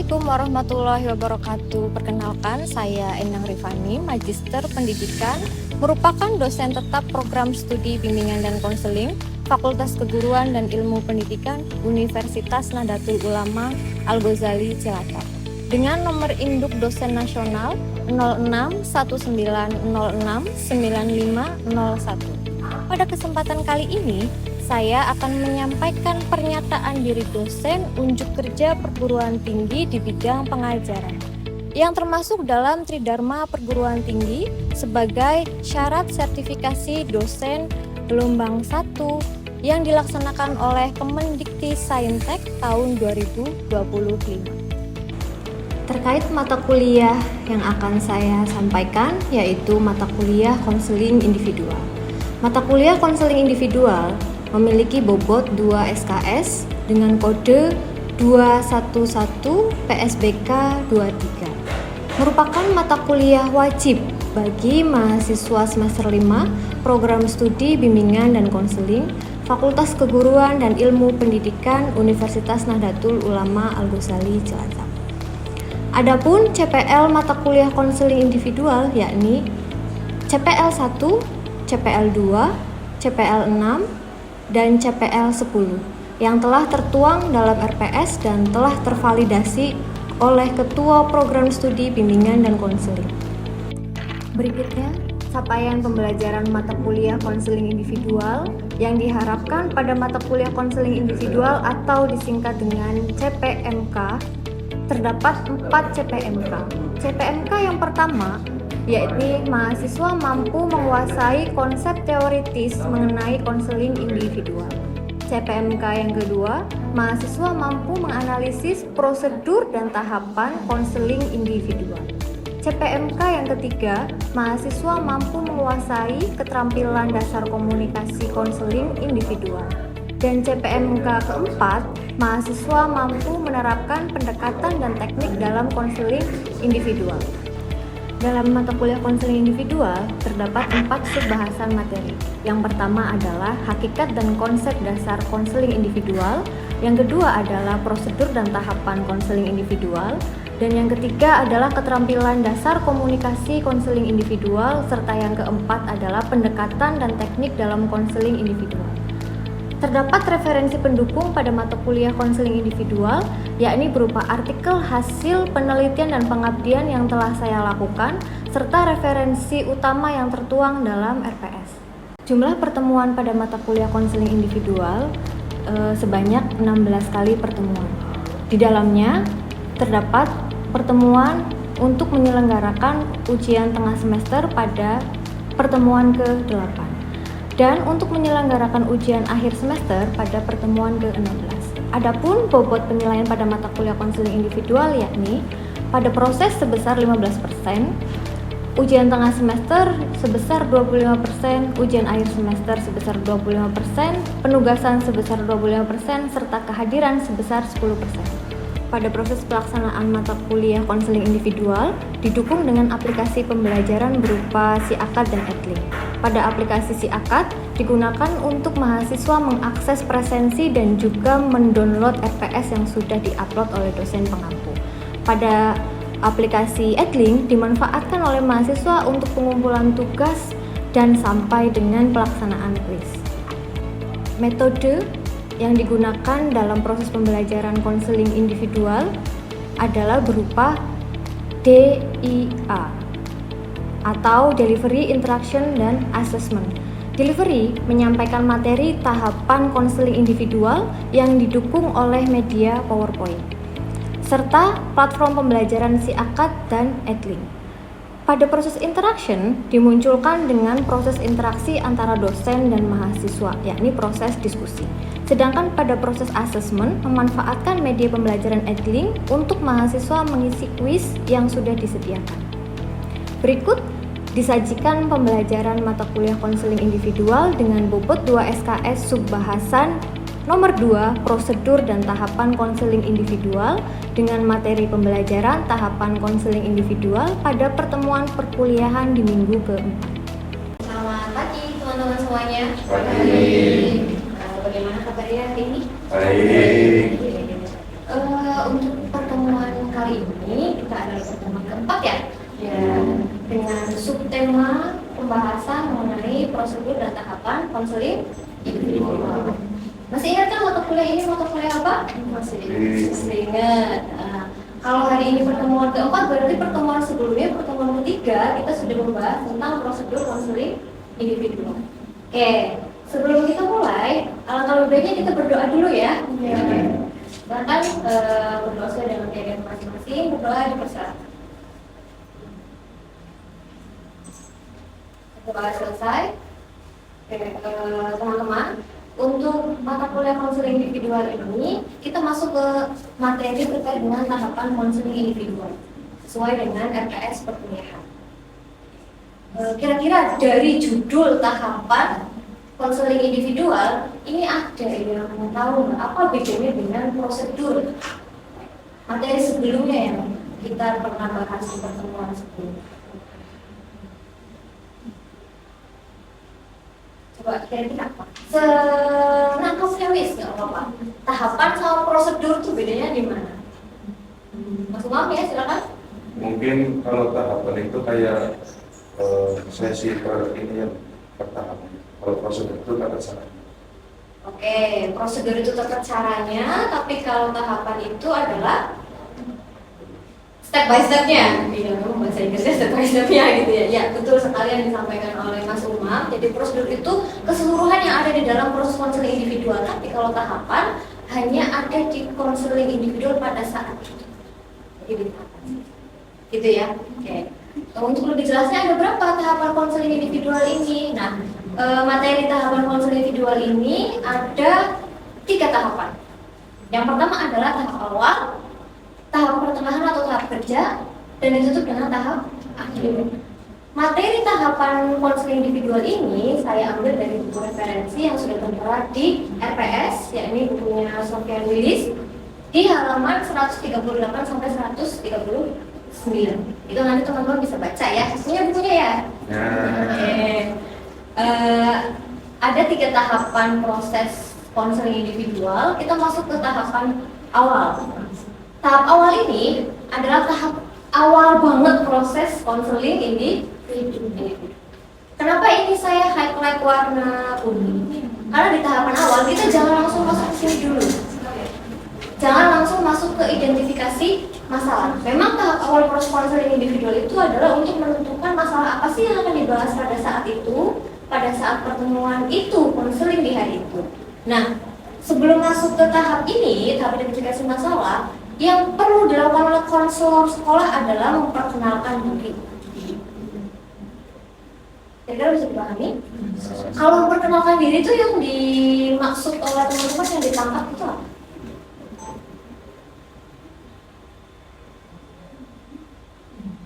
Assalamualaikum warahmatullahi wabarakatuh. Perkenalkan, saya Endang Rifani, Magister Pendidikan, merupakan dosen tetap program studi bimbingan dan konseling Fakultas Keguruan dan Ilmu Pendidikan Universitas Nahdlatul Ulama Al-Ghazali Cilacap. Dengan nomor induk dosen nasional 0619069501. Pada kesempatan kali ini, saya akan menyampaikan pernyataan diri dosen unjuk kerja perguruan tinggi di bidang pengajaran yang termasuk dalam Tridharma Perguruan Tinggi sebagai syarat sertifikasi dosen gelombang 1 yang dilaksanakan oleh Kemendikti-Saintek tahun 2025. Terkait mata kuliah yang akan saya sampaikan yaitu mata kuliah konseling individual. Mata kuliah konseling individual memiliki bobot 2 SKS dengan kode 211 PSBK 23. Merupakan mata kuliah wajib bagi mahasiswa semester 5 program studi bimbingan dan konseling Fakultas Keguruan dan Ilmu Pendidikan Universitas Nahdlatul Ulama Al-Ghazali Cilacap. Adapun CPL mata kuliah konseling individual yakni CPL 1, CPL 2, CPL 6 dan CPL 10 yang telah tertuang dalam RPS dan telah tervalidasi oleh Ketua Program Studi Bimbingan dan Konseling. Berikutnya, capaian pembelajaran mata kuliah konseling individual yang diharapkan pada mata kuliah konseling individual atau disingkat dengan CPMK. Terdapat 4 CPMK. CPMK yang pertama yakni mahasiswa mampu menguasai konsep teoritis mengenai konseling individual. CPMK yang kedua, mahasiswa mampu menganalisis prosedur dan tahapan konseling individual. CPMK yang ketiga, mahasiswa mampu menguasai keterampilan dasar komunikasi konseling individual. Dan CPMK keempat, mahasiswa mampu menerapkan pendekatan dan teknik dalam konseling individual. Dalam mata kuliah konseling individual, terdapat 4 subbahasan materi. Yang pertama adalah hakikat dan konsep dasar konseling individual. Yang kedua adalah prosedur dan tahapan konseling individual. Dan yang ketiga adalah keterampilan dasar komunikasi konseling individual. Serta yang keempat adalah pendekatan dan teknik dalam konseling individual. Terdapat referensi pendukung pada mata kuliah konseling individual, yakni berupa artikel hasil penelitian dan pengabdian yang telah saya lakukan, serta referensi utama yang tertuang dalam RPS. Jumlah pertemuan pada mata kuliah konseling individual sebanyak 16 kali pertemuan. Di dalamnya terdapat pertemuan untuk menyelenggarakan ujian tengah semester pada pertemuan ke-8. Dan untuk menyelenggarakan ujian akhir semester pada pertemuan ke-16. Adapun bobot penilaian pada mata kuliah konseling individual yakni pada proses sebesar 15%, ujian tengah semester sebesar 25%, ujian akhir semester sebesar 25%, penugasan sebesar 25%, serta kehadiran sebesar 10%. Pada proses pelaksanaan mata kuliah konseling individual didukung dengan aplikasi pembelajaran berupa SIAKAD dan Edlink. Pada aplikasi SIAKAD digunakan untuk mahasiswa mengakses presensi dan juga mendownload RPS yang sudah diupload oleh dosen pengampu. Pada aplikasi Edlink dimanfaatkan oleh mahasiswa untuk pengumpulan tugas dan sampai dengan pelaksanaan kuis. Metode yang digunakan dalam proses pembelajaran konseling individual adalah berupa DIA atau Delivery, Interaction, dan Assessment. Delivery menyampaikan materi tahapan konseling individual yang didukung oleh media PowerPoint, serta platform pembelajaran SIAKAD dan Edlink. Pada proses interaction dimunculkan dengan proses interaksi antara dosen dan mahasiswa, yakni proses diskusi. Sedangkan pada proses assessment memanfaatkan media pembelajaran Edlink untuk mahasiswa mengisi kuis yang sudah disediakan. Berikut disajikan pembelajaran mata kuliah konseling individual dengan bobot 2 SKS subbahasan nomor 2 prosedur dan tahapan konseling individual dengan materi pembelajaran tahapan konseling individual pada pertemuan perkuliahan di minggu ke-4. Selamat pagi teman-teman semuanya. Pagi. Bagaimana kabarnya hari ini? Baik. Untuk pertemuan kali pembahasan mengenai prosedur dan tahapan konseling individual. Masih ingat kan mata kuliah ini mata kuliah apa? Masih ingat. Nah, kalau hari ini pertemuan keempat, berarti pertemuan sebelumnya, pertemuan ketiga, kita sudah membahas tentang prosedur konseling individual. Oke, sebelum kita mulai, alangkah lebih baiknya kita berdoa dulu ya. Bahkan berdoa sesuai dengan keadaan masing-masing, berdoa dipersilakan. Doa selesai. Oke, teman-teman, untuk mata kuliah konseling individual ini kita masuk ke materi terkait dengan tahapan konseling individual sesuai dengan RKS perkuliahan. Kira-kira dari judul tahapan konseling individual ini ada yang tahu nggak apa bedanya dengan prosedur materi sebelumnya yang kita pernah bahas di pertemuan sebelumnya? Coba kira-kira apa? Senangkasnya wis nggak apa-apa. Tahapan sama prosedur tuh bedanya di mana? Mas Umam ya silakan. Mungkin kalau tahapan itu kayak sesi ini yang pertama. Kalau prosedur itu tata caranya. Oke, prosedur itu tata caranya, tapi kalau tahapan itu adalah step by stepnya. Iya, kamu bahasa Inggrisnya step by stepnya gitu ya. Ya, betul sekali yang disampaikan oleh Mas Umam. Jadi prosedur itu keseluruhan yang ada di dalam proses konseling individual. Tapi kalau tahapan hanya ada di konseling individual pada saat itu. Jadi gitu ya. Oke. Untuk lebih jelasnya ada berapa tahapan konseling individual ini? Nah, materi tahapan konseling individual ini ada 3 tahapan. Yang pertama adalah tahap awal, tahap pertengahan atau tahap kerja, dan ditutup dengan tahap akhir. Materi tahapan konseling individual ini saya ambil dari buku referensi yang sudah tertera di RPS, yakni bukunya Sofian Willis di halaman 138 sampai 139. Itu nanti teman-teman bisa baca ya. Punya bukunya ya? Ada 3 tahapan proses konseling individual. Kita masuk ke tahapan awal. Tahap awal ini adalah tahap awal banget proses konseling individu. Kenapa ini saya highlight warna kuning? Karena di tahapan awal kita jangan langsung masuk ke sini dulu. Jangan langsung masuk ke identifikasi masalah. Memang tahap awal proses konseling individual itu adalah untuk menentukan masalah apa sih yang akan dibahas pada saat itu, pada saat pertemuan itu, konseling di hari itu. Nah, sebelum masuk ke tahap ini, tahap identifikasi masalah, yang perlu dilakukan oleh konselor sekolah adalah memperkenalkan diri. Kira-kira bisa dipahami? Kalau memperkenalkan diri itu yang dimaksud oleh teman-teman yang ditangkap itu apa?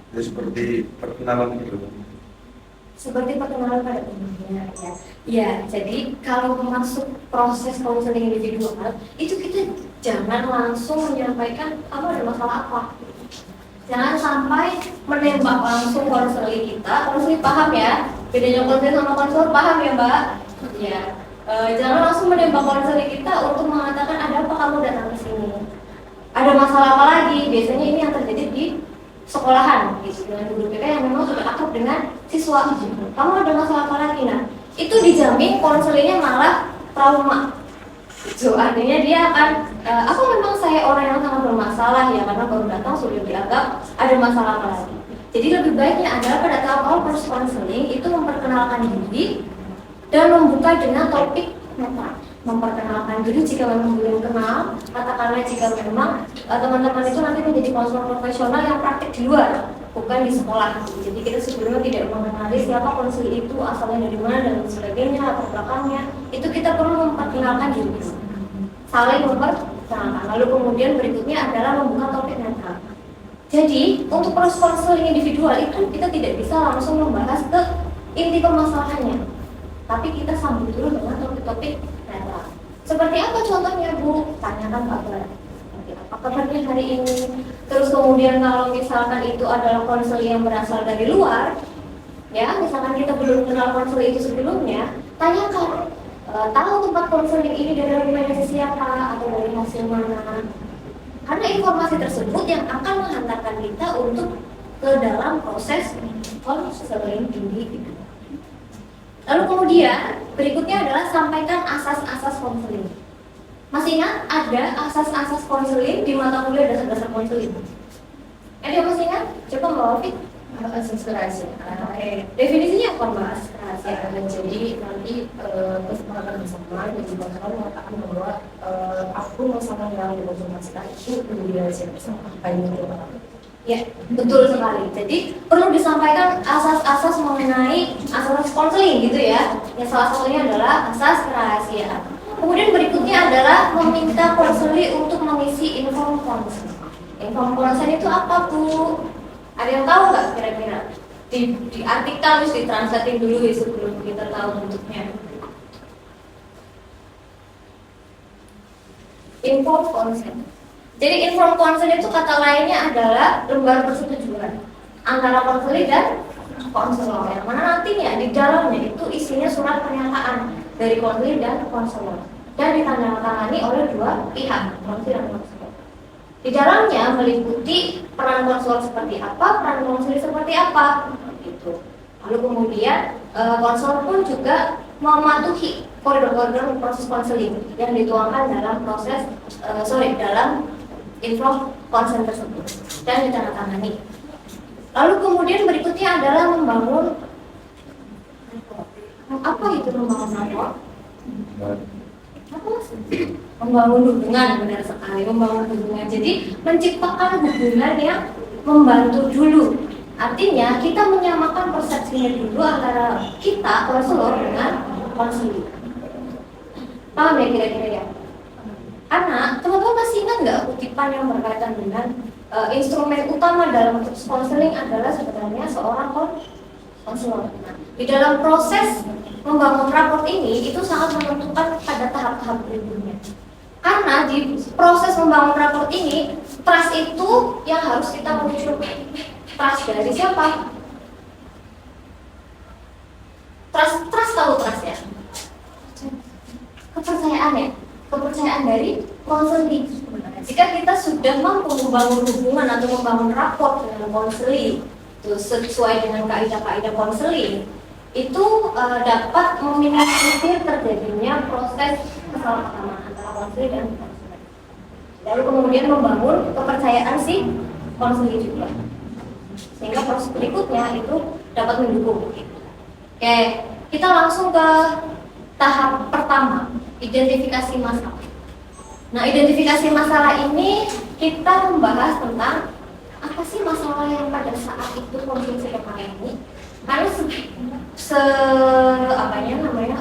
Ya, seperti perkenalan gitu. Seperti perkenalan pada umumnya ya. Ya, jadi kalau masuk proses konseling individual itu kita jangan langsung menyampaikan kamu ada masalah apa. Jangan sampai menembak langsung konseling kita. Konseling paham ya? Bedanya konseling sama konselor paham ya Mbak? Ya. Jangan langsung menembak konseling kita untuk mengatakan ada apa kamu datang ke sini. Ada masalah apa lagi? Biasanya ini yang terjadi di sekolahan gitu, dengan guru BK yang memang sudah akrab dengan siswa. Kamu ada masalah apa lagi? Nah, itu dijamin konselingnya malah trauma. Itu artinya dia akan apa memang saya orang yang sangat bermasalah ya, karena baru datang sudah dianggap ada masalah apa lagi. Jadi lebih baiknya adalah pada tahap awal proses konseling itu memperkenalkan diri dan membuka dengan topik netral. Memperkenalkan diri jika memang belum kenal, katakanlah jika memang teman-teman itu nanti menjadi konselor profesional yang praktik di luar, bukan di sekolah. Jadi kita sebelumnya tidak mengenali siapa konselor itu, asalnya dari mana dan sebagainya, latar belakangnya. Itu kita perlu memperkenalkan diri, saling memperkenalkan. Lalu kemudian berikutnya adalah membuka topik netral. Jadi untuk proses konseling individual itu kita tidak bisa langsung membahas ke inti permasalahannya, tapi kita sambung dulu dengan topik-topik netral. Seperti apa contohnya Bu? Tanyakan kabar. Apa kabarnya hari ini? Terus kemudian kalau misalkan itu adalah konseling yang berasal dari luar, ya misalkan kita belum kenal konseling itu sebelumnya, tanyakan tahu tempat konseling ini dari rekomendasi siapa atau dari hasil mana? Karena informasi tersebut yang akan menghantarkan kita untuk ke dalam proses konseling individu. Lalu kemudian berikutnya adalah sampaikan asas-asas konseling. Masih ingat ada asas-asas konseling di mata kuliah dasar-dasar konseling? Ada yang masih ingat? Coba Mbak Wafi. Asas kerahasiaan. Definisinya apa Mbak? Kerahasiaan. Jadi nanti kesepakatan bersama dan juga kalau mengatakan bahwa aku sama yang dikonsultasikan itu menjadi rahasia bersama. Apa yang itu? Ya, betul sekali. Jadi perlu disampaikan asas-asas mengenai asas konseling gitu ya. Yang salah satunya adalah asas kerahasiaan. Kemudian berikutnya adalah meminta konseli untuk mengisi inform konsen. Inform konsen itu apa Bu? Ada yang tahu nggak kira-kira? Di artikel harus ditranslating dulu ya sebelum kita tahu bentuknya. Inform konsen. Jadi inform konsen itu kata lainnya adalah lembar persetujuan antara konseli dan konselor. Yang mana nantinya di dalamnya itu isinya surat pernyataan dari konseli dan konselor dan ditandatangani oleh dua pihak, konseli dan konselor. Di dalamnya meliputi peran konselor seperti apa, peran konseli seperti apa, gitu. Lalu kemudian konselor pun juga mematuhi koridor-koridor proses konseling yang dituangkan dalam dalam inform konsen tersebut dan ditandatangani. Lalu kemudian berikutnya adalah membangun apa itu membangun rapor? Membangun hubungan, benar sekali, membangun hubungan. Jadi menciptakan hubungan yang membantu dulu. Artinya kita menyamakan persepsinya dulu antara kita konselor dengan konseli. Paham ya kira-kira ya? Anak, teman-teman masih ingat nggak kutipan yang berkaitan dengan instrumen utama dalam konseling adalah sebenarnya seorang konselor. Nah, di dalam proses membangun raport ini itu sangat menentukan pada tahap-tahap berikutnya. Karena di proses membangun raport ini, trust itu yang harus kita munculkan. Trust dari siapa? Trust tahu trust ya? Kepercayaan ya? Kepercayaan dari konseli. Jika kita sudah mampu membangun hubungan atau membangun raport dengan konseli sesuai dengan kaidah-kaidah konseli, itu dapat meminimalisir terjadinya proses kesalahpahaman antara konseli dan konselor. Lalu kemudian membangun kepercayaan si konseli juga, sehingga proses berikutnya itu dapat mendukung. Oke, kita langsung ke tahap pertama, identifikasi masalah. Nah, identifikasi masalah ini kita membahas tentang apa sih masalah yang pada saat itu konsumsi ini. Karena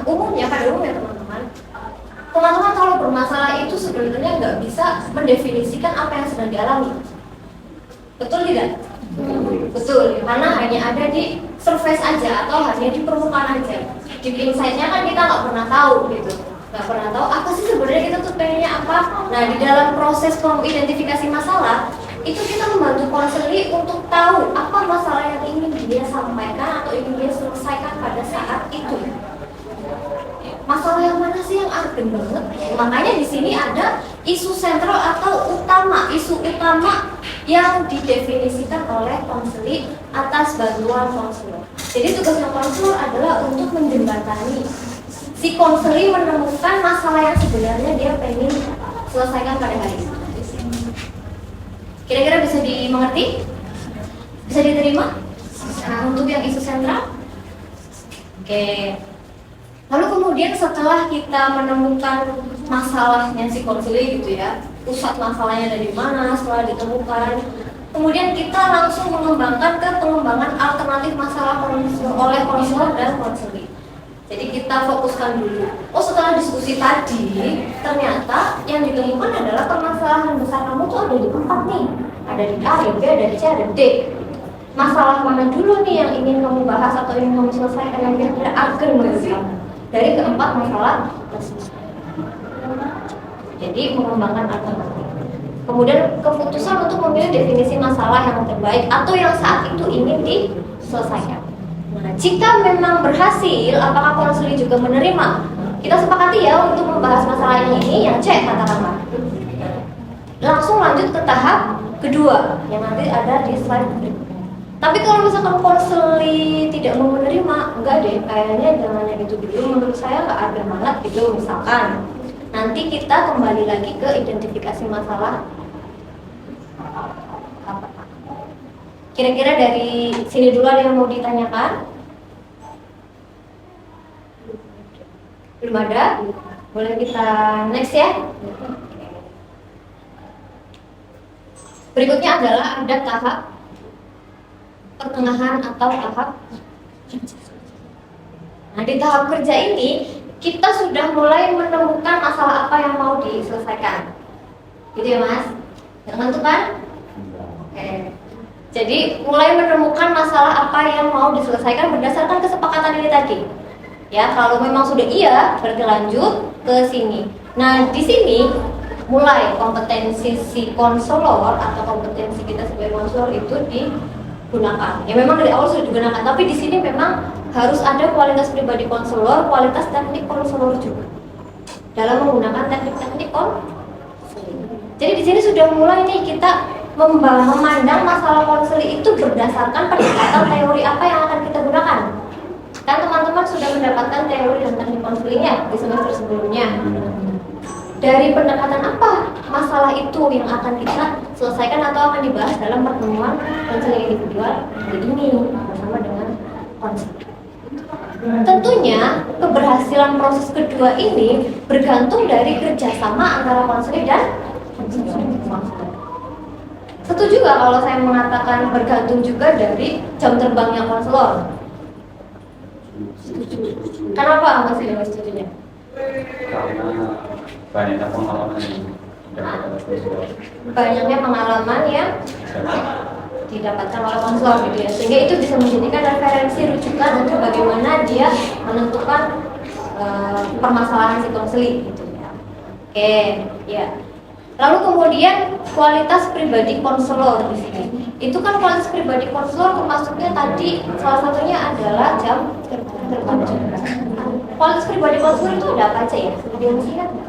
umumnya pada umumnya teman-teman kalau bermasalah itu sebenarnya nggak bisa mendefinisikan apa yang sedang dialami. Betul tidak? Betul, karena hanya ada di surface aja atau hanya di permukaan aja. Di insight-nya kan kita nggak pernah tahu gitu, nggak pernah tahu apa sih sebenarnya kita tuh pengennya apa. Nah, di dalam proses identifikasi masalah itu kita membantu konseli untuk tahu apa masalah yang ingin dia sampaikan atau ingin dia selesaikan pada saat itu. Masalah yang mana sih yang urgent banget? Makanya di sini ada isu sentral atau utama, isu utama yang didefinisikan oleh konseli atas bantuan konselor. Jadi tugasnya konselor adalah untuk menjembatani si konseli menemukan masalah yang sebenarnya dia pengen selesaikan pada hari ini. Kira-kira bisa dimengerti? Bisa diterima? Nah, untuk yang isu sentral? Oke. Lalu kemudian setelah kita menemukan masalahnya si konseli gitu ya, pusat masalahnya ada di mana setelah ditemukan, kemudian kita langsung mengembangkan ke pengembangan alternatif masalah oleh konselor dan konseli. Jadi kita fokuskan dulu. Oh, setelah diskusi tadi, ternyata yang ditemukan adalah permasalahan besar kamu tuh ada di 4 nih. Ada di A, ada di B, ada di C, ada di D. Masalah mana dulu nih yang ingin kamu bahas atau ingin kamu selesaikan yang kira-kira urgent menurut kamu dari keempat masalah tersebut. Jadi mengembangkan alternatif. Kemudian keputusan untuk memilih definisi masalah yang terbaik atau yang saat itu ingin diselesaikan. Nah, jika memang berhasil, apakah konseli juga menerima? Kita sepakati ya untuk membahas masalah yang ini, yang C katakanlah. Langsung lanjut ke tahap kedua, yang nanti ada di slide berikutnya. Tapi kalau misalkan konseling tidak mau menerima, enggak deh, kayaknya jangan yang itu dulu. Menurut saya nggak ada banget gitu. Misalkan nanti kita kembali lagi ke identifikasi masalah. Kira-kira dari sini dulu ada yang mau ditanyakan? Belum ada? Boleh kita next ya? Berikutnya adalah ada tahap pertengahan atau tahap. Nah, di tahap kerja ini kita sudah mulai menemukan masalah apa yang mau diselesaikan. Gitu ya, Mas? Teman-teman? Oke. Jadi mulai menemukan masalah apa yang mau diselesaikan berdasarkan kesepakatan ini tadi. Ya, kalau memang sudah iya, berarti lanjut ke sini. Nah, di sini mulai kompetensi si konselor atau kompetensi kita sebagai konselor itu digunakan. Ya memang dari awal sudah digunakan, tapi di sini memang harus ada kualitas pribadi konselor, kualitas teknik konselor juga dalam menggunakan teknik-teknik konseling. Jadi di sini sudah mulai nih kita memandang masalah konseling itu berdasarkan pendekatan teori apa yang akan kita gunakan. Kan teman-teman sudah mendapatkan teori dan teknik konselingnya di semester sebelumnya. Dari pendekatan apa masalah itu yang akan kita selesaikan atau akan dibahas dalam pertemuan konseling individual hari ini bersama dengan konselor. Tentunya keberhasilan proses kedua ini bergantung dari kerjasama antara konselor dan konselor. Setuju gak kalau saya mengatakan bergantung juga dari jam terbangnya konselor? Kenapa Mas Leo setujunya? Karena banyaknya pengalaman yang Banyaknya pengalaman yang didapatkan oleh konselor gitu ya, sehingga itu bisa menjadikan referensi rujukan untuk bagaimana dia menentukan permasalahan si konseling gitu ya. Oke, ya. Lalu kemudian kualitas pribadi konselor di sini. Itu kan kualitas pribadi konselor termasuknya tadi salah satunya adalah jam terbang. Kualitas pribadi konselor itu ada apa aja ya? Dia masih ingat nggak?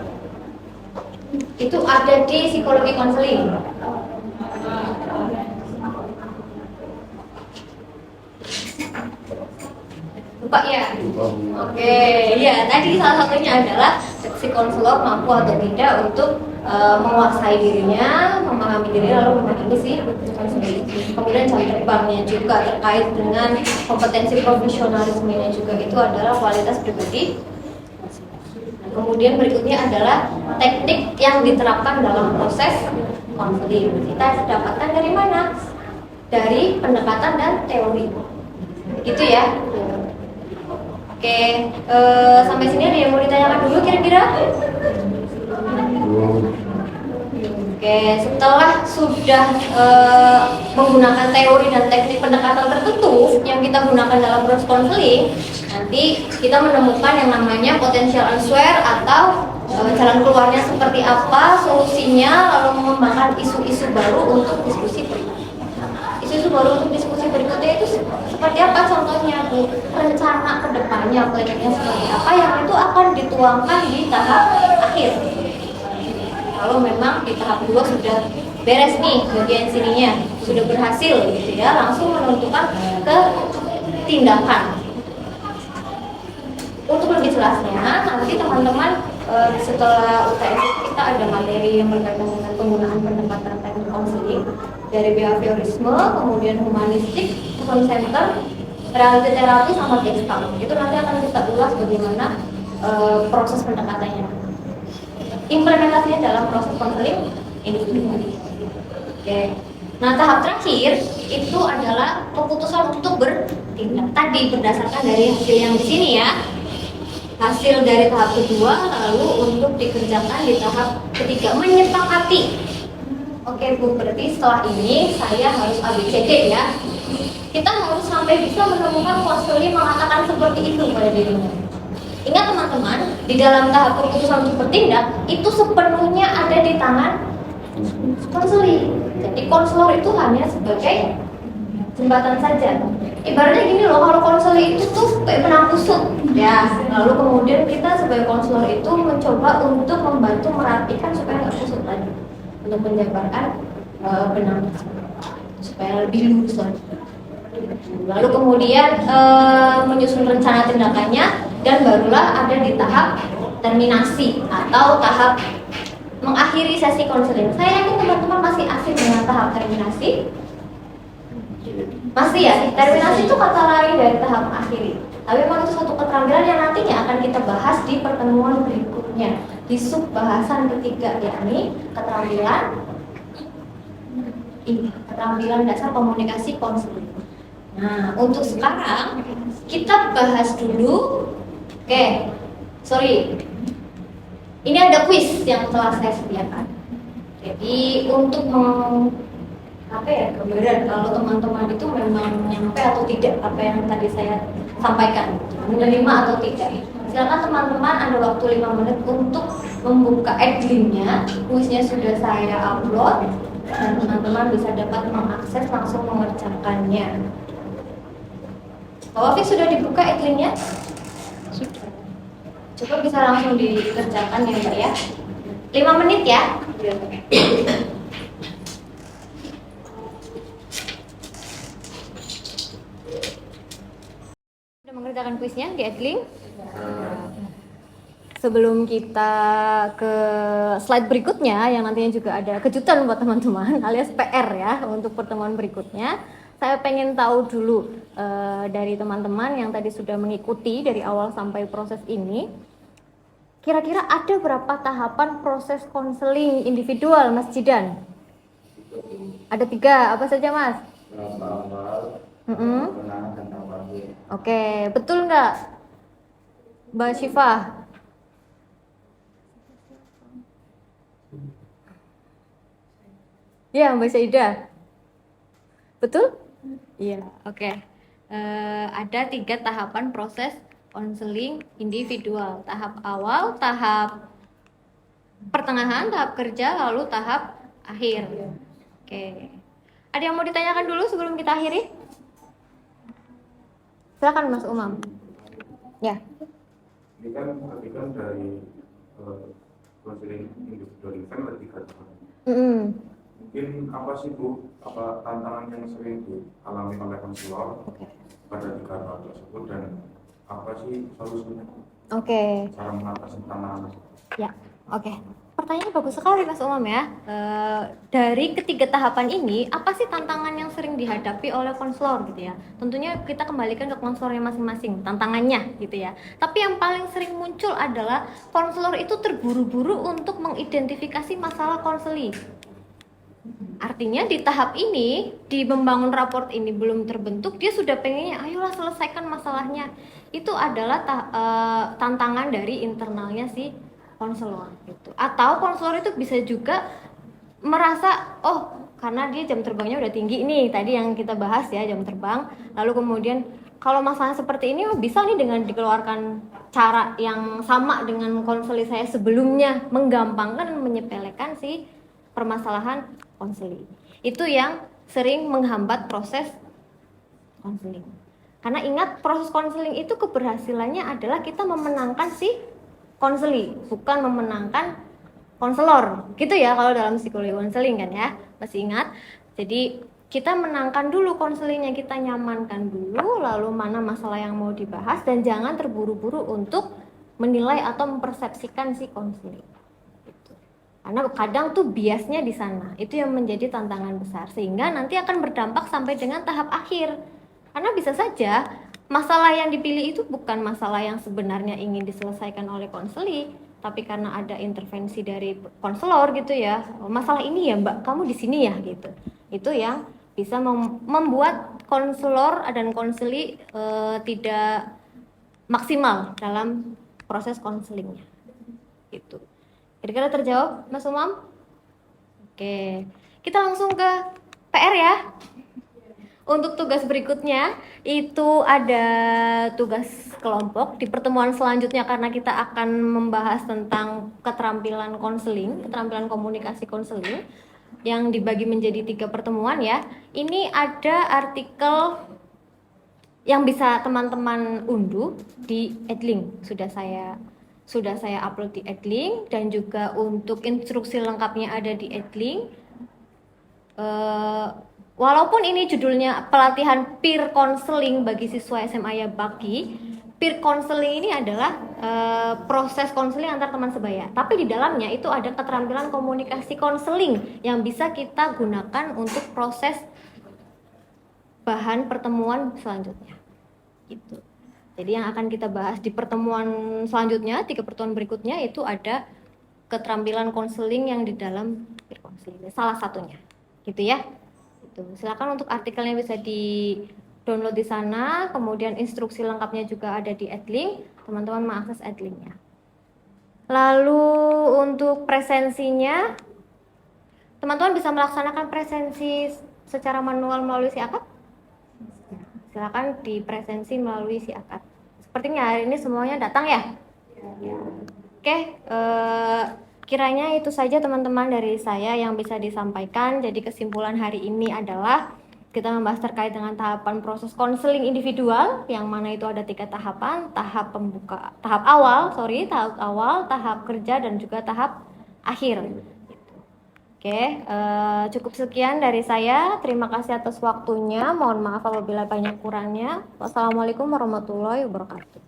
Itu ada di psikologi konseling. Lupa ya? Oke, ya tadi salah satunya adalah si konselor mampu atau tidak untuk menguasai dirinya, memahami diri, lalu memahami si konseling. Kemudian jam terbangnya juga terkait dengan kompetensi profesionalismenya juga itu adalah kualitas pribadi. Kemudian berikutnya adalah teknik yang diterapkan dalam proses konseling. Kita dapatkan dari mana? Dari pendekatan dan teori. Gitu ya. Oke, sampai sini ada yang mau ditanyakan dulu kira-kira? Oke, setelah sudah menggunakan teori dan teknik pendekatan tertentu yang kita gunakan dalam proses konseling, nanti kita menemukan yang namanya potential answer atau jalan keluarnya seperti apa, solusinya, lalu mengembangkan isu-isu baru untuk diskusi berikutnya. Isu-isu baru untuk diskusi berikutnya itu seperti apa contohnya, Bu? Rencana kedepannya, plannya seperti apa yang itu akan dituangkan di tahap akhir. Kalau memang di tahap 2 sudah beres nih bagian sininya, sudah berhasil gitu ya, langsung menentukan ke tindakan. Untuk lebih jelasnya, nanti teman-teman setelah UTS kita ada materi yang berkaitan dengan penggunaan pendekatan teknik konseling dari behaviorisme, kemudian humanistik, human center, reality terapi sama gestalt. Itu nanti akan kita ulas bagaimana proses pendekatannya, implementasinya dalam proses konseling individual. Oke. Nah, tahap terakhir itu adalah keputusan untuk bertindak. Tadi berdasarkan dari hasil yang di sini ya. Hasil dari tahap kedua, lalu untuk dikerjakan di tahap ketiga, menyepakati. Oke Bu, berarti setelah ini saya harus ABCD ya. Kita harus sampai bisa menemukan konseling mengatakan seperti itu pada dirinya. Ingat teman-teman, di dalam tahap keputusan untuk bertindak, itu sepenuhnya ada di tangan konseling. Jadi konselor itu hanya sebagai jembatan saja. Ibaratnya gini loh, kalau konseling itu tuh kayak benang kusut ya, lalu kemudian kita sebagai konselor itu mencoba untuk membantu merapikan supaya nggak kusut lagi, untuk menjabarkan benang supaya lebih lurus lagi. Lalu kemudian menyusun rencana tindakannya, dan barulah ada di tahap terminasi atau tahap mengakhiri sesi konseling. Saya yakin teman-teman masih asik dengan tahap terminasi. Masih ya, terminasi itu kata lain dari tahap mengakhiri. Tapi memang itu satu keterampilan yang nantinya akan kita bahas di pertemuan berikutnya di sub bahasan ketiga, yakni keterampilan dasar komunikasi konseling. Nah, untuk sekarang kita bahas dulu. Ini ada kuis yang telah saya sediakan. Jadi untuk gambaran kalau teman-teman itu memang nyampe atau tidak apa yang tadi saya sampaikan, menerima atau tidak. Silakan teman-teman, ada waktu 5 menit untuk membuka adlinnya. Kuisnya sudah saya upload dan teman-teman bisa dapat mengakses langsung mengerjakannya. Pak Wafik sudah dibuka adlinnya? Sudah. Coba bisa langsung dikerjakan ya Mbak ya. 5 menit ya. Sudah mengerjakan kuisnya di Adling? Sebelum kita ke slide berikutnya yang nantinya juga ada kejutan buat teman-teman alias PR ya untuk pertemuan berikutnya, saya pengen tahu dulu dari teman-teman yang tadi sudah mengikuti dari awal sampai proses ini, kira-kira ada berapa tahapan proses konseling individual Mas Jidan? Ada 3, apa saja Mas? Oke, betul nggak Mbak Syifa? Ya, Mbak Syaida. Betul? Iya, oke. Ada 3 tahapan proses konseling individual. Tahap awal, tahap pertengahan, tahap kerja, lalu tahap akhir. Oke. Ada yang mau ditanyakan dulu sebelum kita akhiri? Silakan Mas Umam. Ya. Ini kan tadi kan dari konseling individual ini kan lebih ke mungkin apa sih Bu, apa tantangan yang sering dialami oleh konselor pada 3 hal tersebut dan apa sih solusinya? Cara mengatasi tantangan? Ya, oke. Pertanyaannya bagus sekali Mas Umam ya. Dari ketiga tahapan ini, apa sih tantangan yang sering dihadapi oleh konselor gitu ya? Tentunya kita kembalikan ke konselornya masing-masing, tantangannya gitu ya. Tapi yang paling sering muncul adalah konselor itu terburu-buru untuk mengidentifikasi masalah konseling. Artinya di tahap ini, di membangun raport ini belum terbentuk, dia sudah pengennya, ayolah selesaikan masalahnya. Itu adalah tantangan dari internalnya si konselor gitu. Atau konselor itu bisa juga merasa, oh karena dia jam terbangnya udah tinggi nih, tadi yang kita bahas ya jam terbang. Lalu kemudian kalau masalah seperti ini bisa nih dengan dikeluarkan cara yang sama dengan konseling saya sebelumnya, menggampangkan dan menyepelekan si permasalahan konseling. Itu yang sering menghambat proses konseling. Karena ingat, proses konseling itu keberhasilannya adalah kita memenangkan si konseling, bukan memenangkan konselor. Gitu ya kalau dalam psikologi konseling kan ya. Masih ingat? Jadi kita menangkan dulu konselingnya, kita nyamankan dulu, lalu mana masalah yang mau dibahas, dan jangan terburu-buru untuk menilai atau mempersepsikan si konseling. Karena kadang tuh biasnya di sana, itu yang menjadi tantangan besar, sehingga nanti akan berdampak sampai dengan tahap akhir. Karena bisa saja masalah yang dipilih itu bukan masalah yang sebenarnya ingin diselesaikan oleh konseling, tapi karena ada intervensi dari konselor gitu ya, masalah ini ya Mbak, kamu di sini ya gitu. Itu yang bisa membuat konselor dan konseli tidak maksimal dalam proses konselingnya. Gitu. Kira-kira terjawab, Mas Umam? Oke, kita langsung ke PR ya. Untuk tugas berikutnya, itu ada tugas kelompok di pertemuan selanjutnya, karena kita akan membahas tentang keterampilan konseling, keterampilan komunikasi konseling, yang dibagi menjadi 3 pertemuan ya. Ini ada artikel yang bisa teman-teman unduh di Adling, sudah saya upload di Adling, dan juga untuk instruksi lengkapnya ada di Adling. Walaupun ini judulnya pelatihan peer counseling bagi siswa SMA Bakti, peer counseling ini adalah proses counseling antar teman sebaya. Tapi di dalamnya itu ada keterampilan komunikasi counseling yang bisa kita gunakan untuk proses bahan pertemuan selanjutnya. Gitu. Jadi yang akan kita bahas di pertemuan selanjutnya, 3 pertemuan berikutnya itu ada keterampilan konseling yang di dalam peer counseling. Salah satunya. Gitu ya. Gitu. Silakan untuk artikelnya bisa di download di sana, kemudian instruksi lengkapnya juga ada di Edlink, teman-teman mengakses Edlinknya. Lalu untuk presensinya, teman-teman bisa melaksanakan presensi secara manual melalui SIAKAD. Silakan di presensi melalui SIAKAD. Sepertinya hari ini semuanya datang ya? Oke, kiranya itu saja teman-teman dari saya yang bisa disampaikan. Jadi kesimpulan hari ini adalah kita membahas terkait dengan tahapan proses konseling individual, yang mana itu ada 3 tahapan, tahap awal, tahap kerja, dan juga tahap akhir. Oke, cukup sekian dari saya. Terima kasih atas waktunya. Mohon maaf apabila banyak kurangnya. Wassalamualaikum warahmatullahi wabarakatuh.